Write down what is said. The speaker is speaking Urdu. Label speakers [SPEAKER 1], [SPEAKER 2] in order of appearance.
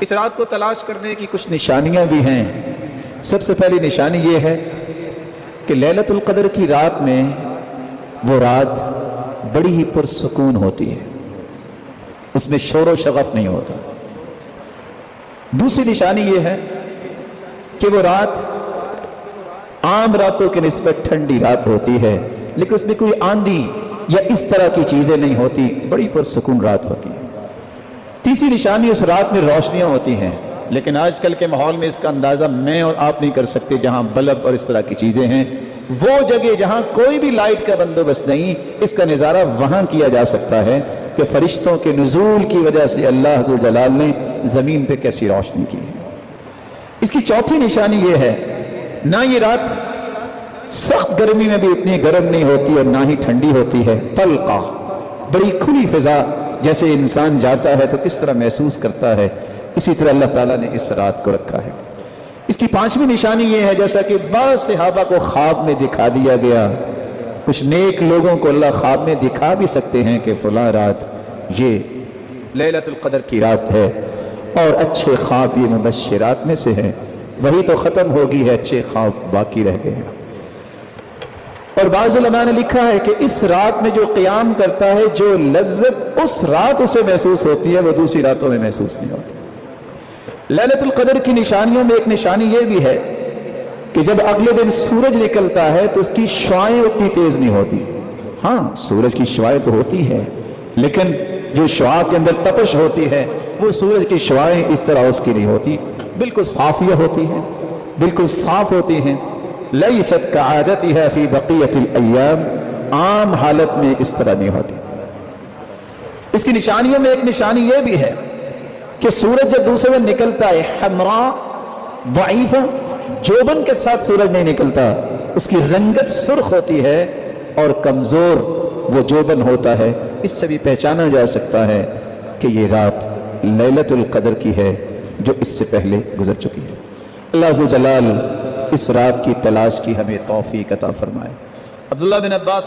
[SPEAKER 1] اس رات کو تلاش کرنے کی کچھ نشانیاں بھی ہیں۔ سب سے پہلی نشانی یہ ہے کہ لیلۃ القدر کی رات میں وہ رات بڑی ہی پرسکون ہوتی ہے، اس میں شور و شغف نہیں ہوتا۔ دوسری نشانی یہ ہے کہ وہ رات عام راتوں کے نسبت ٹھنڈی رات ہوتی ہے، لیکن اس میں کوئی آندھی یا اس طرح کی چیزیں نہیں ہوتی، بڑی پرسکون رات ہوتی ہے۔ تیسری نشانی، اس رات میں روشنیاں ہوتی ہیں، لیکن آج کل کے ماحول میں اس کا اندازہ میں اور آپ نہیں کر سکتے۔ جہاں بلب اور اس طرح کی چیزیں ہیں، وہ جگہ جہاں کوئی بھی لائٹ کا بندوبست نہیں، اس کا نظارہ وہاں کیا جا سکتا ہے کہ فرشتوں کے نزول کی وجہ سے اللہ عز و جلال نے زمین پہ کیسی روشنی کی ہے۔ اس کی چوتھی نشانی یہ ہے، نہ یہ رات سخت گرمی میں بھی اتنی گرم نہیں ہوتی اور نہ ہی ٹھنڈی ہوتی ہے، طلقہ، بڑی کھلی فضا، جیسے انسان جاتا ہے تو کس طرح محسوس کرتا ہے، اسی طرح اللہ تعالیٰ نے اس رات کو رکھا ہے۔ اس کی پانچویں نشانی یہ ہے، جیسا کہ بعض صحابہ کو خواب میں دکھا دیا گیا، کچھ نیک لوگوں کو اللہ خواب میں دکھا بھی سکتے ہیں کہ فلاں رات یہ لیلۃ القدر کی رات ہے، اور اچھے خواب یہ مبشرات میں سے ہے۔ وہی تو ختم ہوگی ہے، اچھے خواب باقی رہ گئے ہیں۔ اور بعض علماء نے لکھا ہے کہ اس رات میں جو قیام کرتا ہے، جو لذت اس رات اسے محسوس ہوتی ہے، وہ دوسری راتوں میں محسوس نہیں ہوتی۔ لیلۃ القدر کی نشانیوں میں ایک نشانی یہ بھی ہے کہ جب اگلے دن سورج نکلتا ہے تو اس کی شعاعیں اتنی تیز نہیں ہوتی۔ ہاں، سورج کی شعاعیں تو ہوتی ہے، لیکن جو شعاع کے اندر تپش ہوتی ہے، وہ سورج کی شعاعیں اس طرح اس کی نہیں ہوتی، بالکل صافیہ ہوتی ہیں، بالکل صاف ہوتی ہیں۔ لیست کعادتها فی بقیت الایام، عام حالت میں اس طرح نہیں ہوتی۔ اس کی نشانیوں میں ایک نشانی یہ بھی ہے کہ سورج جب دوسرے دن نکلتا ہے، حمراء ضعیفہ، جوبن کے ساتھ سورج نہیں نکلتا، اس کی رنگت سرخ ہوتی ہے اور کمزور وہ جوبن ہوتا ہے۔ اس سے بھی پہچانا جا سکتا ہے کہ یہ رات لیلۃ القدر کی ہے جو اس سے پہلے گزر چکی ہے۔ اللہ عز و جلال اس رات کی تلاش کی ہمیں توفیق عطا فرمائے۔ عبداللہ بن عباس